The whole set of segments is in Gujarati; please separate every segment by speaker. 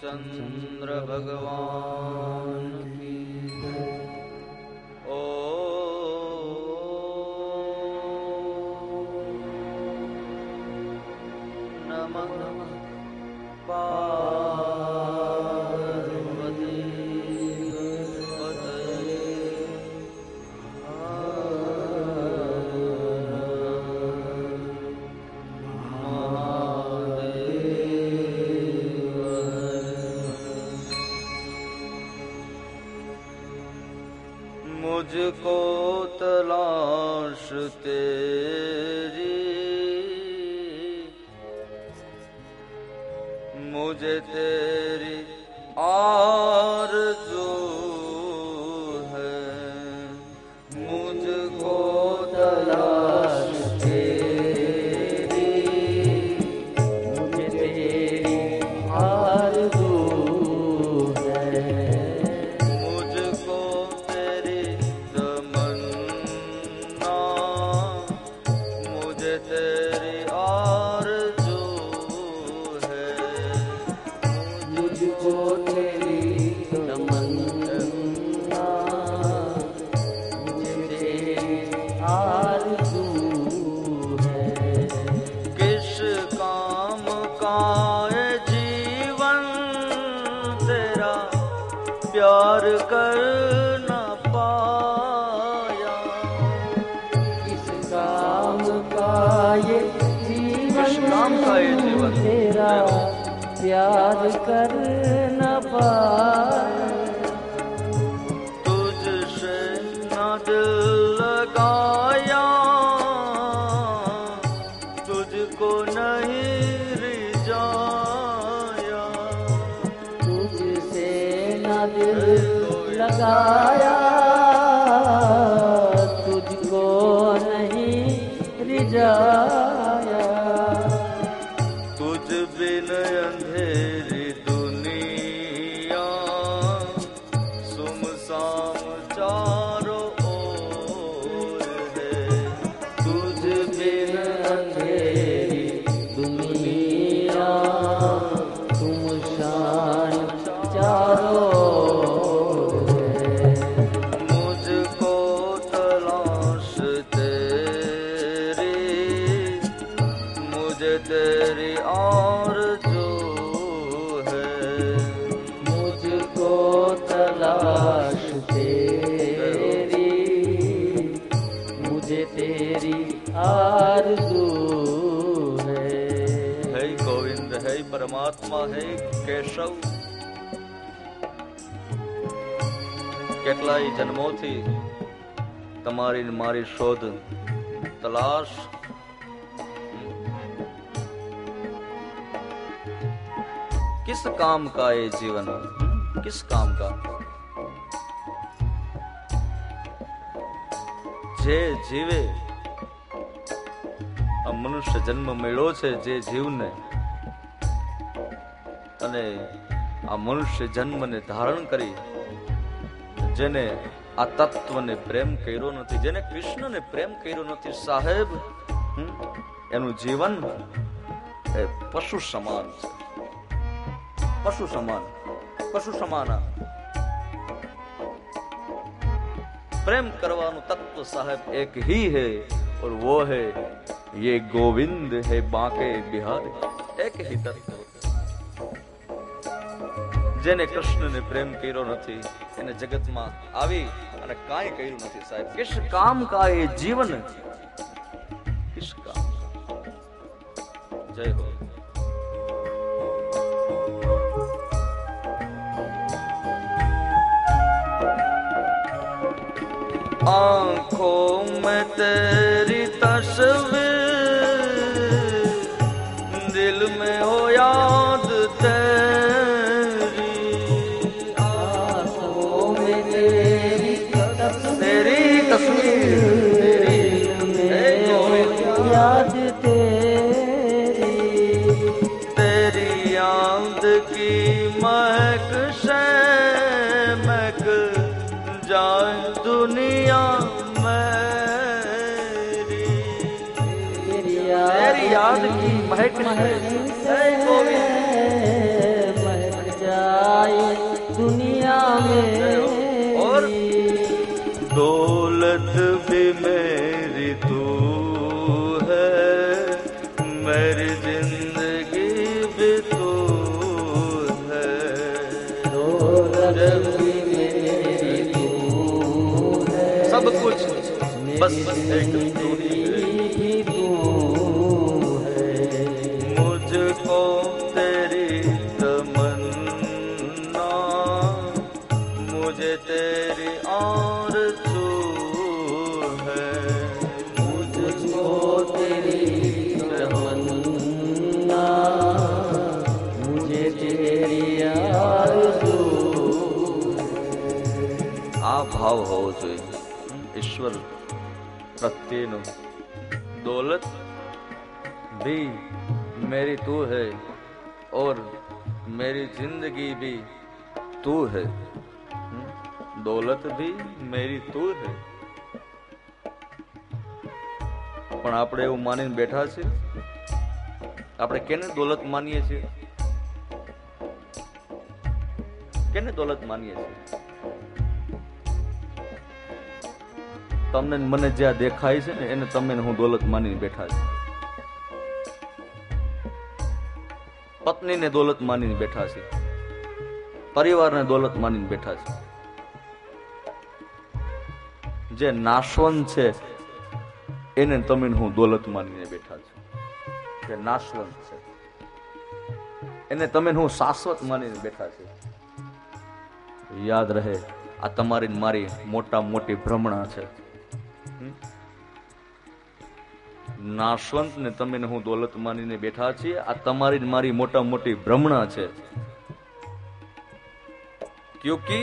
Speaker 1: चंद्र भगवान की ओ नमः पार्वती मुझको तलाश तेरी, मुझे तेरी आरज़ू है। मुझको तलाश तेरी, मुझे तेरी आरज़ू है। प्यार कर न पाया, किस काम का ये जीवन तेरा प्यार कर न पाया। तुझसे न दिल लगाया, तुझको नहीं रिझाया। तुझसे दिल लगाया, तुझको नहीं रिझाया। तुझ बिन अंधेरी दुनिया, सुमसाम चारों ओर है। तुझ बिन अंधेरी दुनिया, सुमसान चारों तेरी आरज़ू है। मुझको तलाश तेरी, मुझे तेरी आरज़ू है। हे गोविंद, हे परमात्मा, हे केशव, કેટલાય જન્મોથી તમારી મારી શોધ તલાશ किस काम का ये जीवन, किस काम का? जे जीवे आ मनुष्य जन्म मेळो छे, जे जीवने अने आ मनुष्य जन्म ने धारण करी, जेने आ तत्व ने प्रेम कर्यो नथी, जेने कृष्ण ने प्रेम कर्यो नथी, साहेब एनु जीवन ए पशु समान छे। पशु समान, पशु समाना। प्रेम करवानु तत्व साहेब एक ही है, और वो है ये गोविंद है बांके बिहारी। एक ही तत्व। जेने कृष्ण ने प्रेम कर्यो नथी, एने जगत में आवी अने काई कर्યું નથી साहेब। किस काम का ये जीवन, किस काम? जय हो। आँखों में तेरी तस्वीर, दिल में हो याद तेरी। आँखों में तेरी तस्वीर, दिल में हो याद तेरी। तेरी याद की महक से महक जाए दुनिया मेरी। तेरी याद की महक से महक जाए
Speaker 2: आई दुनिया में
Speaker 1: और दौलत भी मेरी तू है, मेरी जिंदगी भी तू है,
Speaker 2: दौलत भी मेरी तू है,
Speaker 1: सब कुछ बस एक तू ही
Speaker 2: भी तू है।
Speaker 1: मुझको तेरी तमन्ना, मुझे तेरी आरज़ू है,
Speaker 2: मुझको तेरी तमन्ना, मुझे तेरी आरज़ू।
Speaker 1: આ ભાવ હોવો જોઈએ ઈશ્વર પ્રત્યેનો। दौलत भी मेरी तू है और मेरी जिंदगी भी तू है, दौलत भी मेरी तू है। પણ આપણે એવું માનીને બેઠા છે, આપણે કેને દોલત માનીએ છીએ? કેને દોલત માનીએ છીએ? તમને મને જ્યાં દેખાય છે ને એને તમે હું દોલત માનીને બેઠા છે। પત્નીને દોલત માનીને બેઠા છે, પરિવારને દોલત માનીને બેઠા છે। જે નાશવંત છે એને તમે હું દોલત માનીને બેઠા છે। જે નાશવંત છે એને તમે હું શાશ્વત માનીને બેઠા છે। યાદ રહે, આ તમારી મારી મોટા મોટી ભ્રમણા છે। નાશવંત ને તમે હું દોલત માનીને બેઠા છીએ, આ તમારી મારી મોટા મોટી ભ્રમણા છે। क्योंकि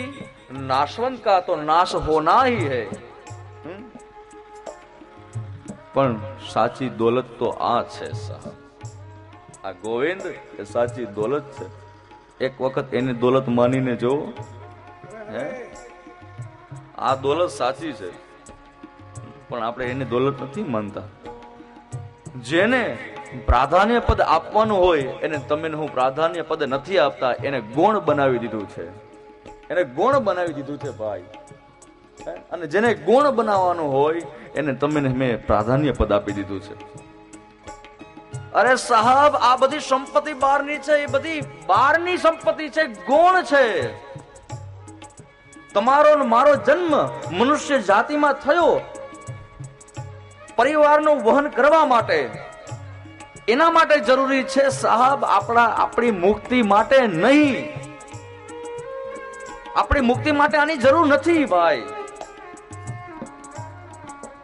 Speaker 1: नाशवंत का तो नाश होना ही है, પણ સાચી દોલત તો આ છે સાહેબ। આ ગોવિંદ એ સાચી દોલત છે। એક વખત એને દોલત માનીને જો, હે આ દોલત સાચી છે, પણ આપણે એને દોલત નથી માનતા। જેને પ્રાધાન્ય પદ આપવાનું હોય એને તમે હું પ્રાધાન્ય પદ નથી આપતા, એને ગુણ બનાવી દીધું છે, એને ગુણ બનાવી દીધું છે ભાઈ। અને જેને ગુણ બનાવવાનું હોય એને તમે મેં પ્રાધાન્ય પદ આપી દીધું છે। અરે સાહેબ, આ બધી સંપત્તિ બહારની છે, એ બધી બહારની સંપત્તિ છે, ગુણ છે। તમારો મારો જન્મ મનુષ્ય જાતિમાં થયો પરિવારનું વહન કરવા માટે, એના માટે જરૂરી છે સાહેબ, આપણી મુક્તિ માટે નહીં। આપણી મુક્તિ માટે આની જરૂર નથી ભાઈ।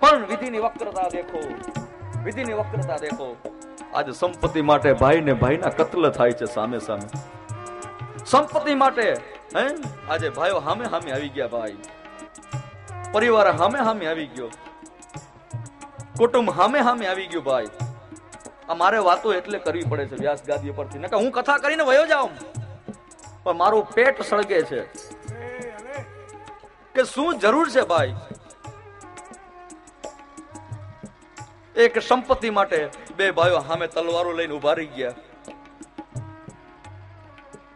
Speaker 1: પણ વિધિની વક્રતા દેખો, વિધિની વક્રતા દેખો। આજે સંપત્તિ માટે ભાઈ ને ભાઈના કત્લ થાય છે સામે સામે। સંપત્તિ માટે હે આજે ભાઈઓ સામે સામે આવી ગયા ભાઈ, પરિવાર સામે સામે આવી ગયો, કુટુંબ સામે સામે આવી ગયું ભાઈ। આ મારે વાતો એટલે કરવી પડે છે વ્યાસ ગાદી પરથી, નકર હું કથા કરીને વયો જાઉં પણ મારું પેટ સળગે છે કે શું જરૂર છે ભાઈ। એક સંપત્તિ માટે બે ભાઈઓ સામે તલવારો લઈને ઉભા રહી ગયા,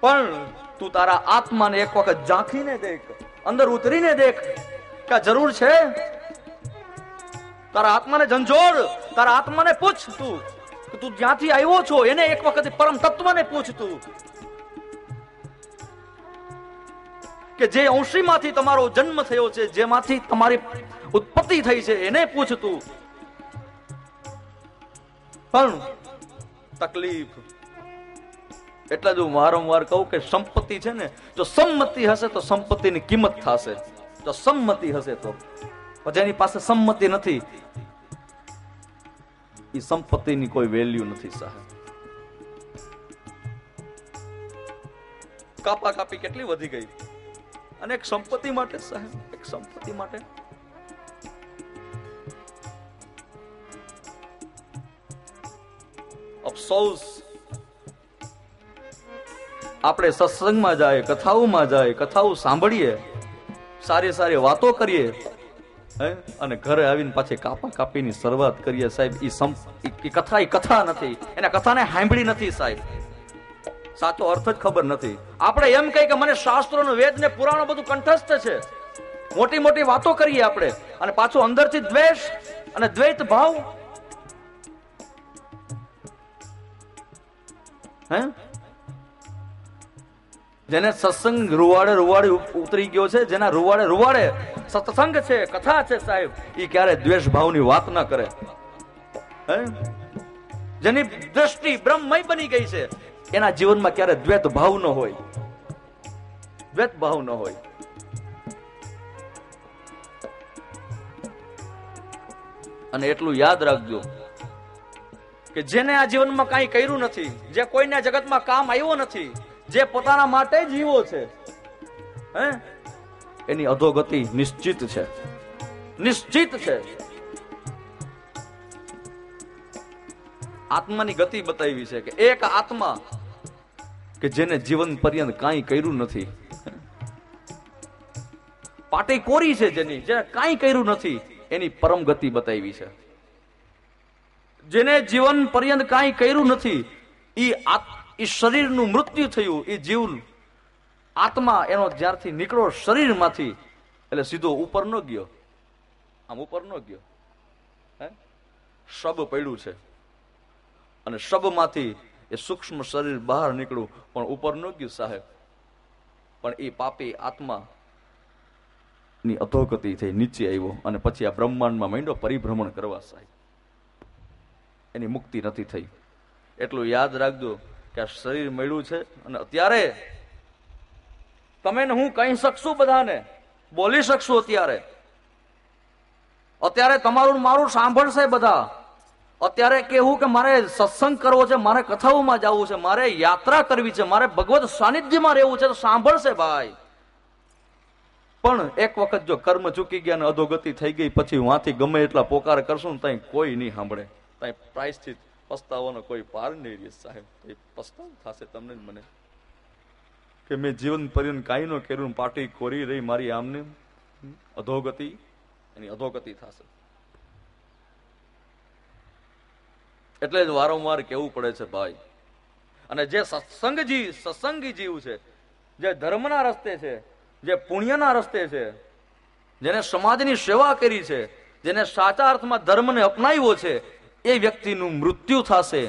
Speaker 1: પણ તું તારા આત્માને એક વખત ઝાંખીને દેખ, અંદર ઉતરીને દેખ કે જરૂર છે? તારા આત્માને ઝંઝોળ, તારા આત્માને પૂછ તું જ્યાંથી આવ્યો છો એને એક વખત પરમ તત્વને પૂછ તું કે જે અંશીમાંથી તમારો જન્મ થયો છે, જેમાંથી તમારી ઉત્પત્તિ થઈ છે એને પૂછ તું। પણ તકલીફ એટલા જ હું વારંવાર કહું કે સંપત્તિ છે ને, જો સંમતિ હશે તો સંપત્તિની કિંમત થશે, જો સંમતિ હશે તો। જેની પાસે સંમતિ નથી એ સંપત્તિની કોઈ વેલ્યુ નથી સાહેબ। કાપા કાપી કેટલી વધી ગઈ, અને એક સંપત્તિ માટે સાહેબ, એક સંપત્તિ માટે। અફસોસ, આપણે સત્સંગમાં જાય, કથાઓમાં જાય, કથાઓ સાંભળીએ, સારી સારી વાતો કરીએ, અને ઘરે આવીને પાછી કાપા કાપીની શરૂઆત કરીએ સાહેબ। એ કથા નથી, એના કથાને સાંભળી નથી સાહેબ। સાચો અર્થ જ ખબર નથી. આપણે એમ કહીએ કે મને શાસ્ત્રો, વેદ ને પુરાણો બધું કંઠસ્થ છે, મોટી મોટી વાતો કરીએ આપણે, અને પાછું અંદરથી દ્વેષ અને દ્વૈત ભાવ. હે, જેને સત્સંગ રૂવાડે ઉતરી ગયો છે, જેના રૂવાડે સત્સંગ છે, કથા છે સાહેબ, એ ક્યારે દ્વેષ ભાવની વાત ના કરે. હે, જેની દ્રષ્ટિ બ્રહ્મમય બની ગઈ છે, એના જીવનમાં ક્યારે દ્વૈત ભાવ ન હોય, દ્વૈત ભાવ ન હોય. અને એટલું યાદ રાખજો કે જેને આ જીવનમાં કાંઈ કર્યું નથી, જે કોઈના જગતમાં કામ આવ્યો નથી, જે પોતાના માટે જીવો છે, હે, એની અધોગતિ નિશ્ચિત છે, નિશ્ચિત છે. આત્માની ગતિ બતાવી છે કે એક આત્મા કે જેને જીવન પર્યંત કાંઈ કર્યું નથી, પાટી કોરી છે જેની, જેને કાંઈ કર્યું નથી, એની પરમ ગતિ બતાવી છે. જેને જીવન પર્યંત કાંઈ કર્યું નથી, ઈ શરીરનું મૃત્યુ થયું, એ જીવ આત્મા એનો જ્યારથી નીકળો શરીરમાંથી, એટલે સીધો ઉપર ન ગયો, આમ ઉપર ન ગયો, હે, શબ પડ્યું છે, અને શબમાંથી એ સૂક્ષ્મ શરીર બહાર નીકળ્યું, પણ ઉપર ન ગયું સાહેબ. પણ એ પાપી આત્મા ની અધોગતિ થઈ, નીચે આવ્યો, અને પછી આ બ્રહ્માંડમાં માંડ્યો પરિભ્રમણ કરવા સાહેબ. એની મુક્તિ નથી થઈ. એટલું યાદ રાખજો કે આ શરીર મળ્યું છે, અને અત્યારે તમે ને હું કહી શકશું, બધાને બોલી શકશું. અત્યારે તમારું મારું સાંભળશે બધા. અત્યારે કેવું કે મારે સત્સંગ કરવો છે, મારે કથાઓમાં જવું છે, મારે યાત્રા કરવી છે, મારે ભગવત સાનિધ્યમાં રહેવું છે, તો સાંભળશે ભાઈ. પણ એક વખત જો કર્મ ચૂકી ગયા ને અધોગતિ થઈ ગઈ, પછી વાંથી ગમે એટલા પોકાર કરશું ને ત્યાં કોઈ નહીં સાંભળે, ત્યાં પ્રાયશ્ચિત પસ્તાવાનો કોઈ પાર નહીં રહે સાહેબ. એ પસ્તાવ થશે તમને જ મને કે મેં જીવન પર્યંત કાંઈ ન કર્યું, પાટી કોરી રહી મારી આમને. અધોગતિ, એની અધોગતિ થશે. એટલે જ વારંવાર કહેવું પડે છે ભાઈ. અને જે સત્સંગી જીવ છે, જે ધર્મના રસ્તે છે, જે પુણ્યના રસ્તે છે, જેને સમાજની સેવા કરી છે, જેને સાચા અર્થમાં ધર્મને અપનાવ્યો છે, એ વ્યક્તિનું મૃત્યુ થશે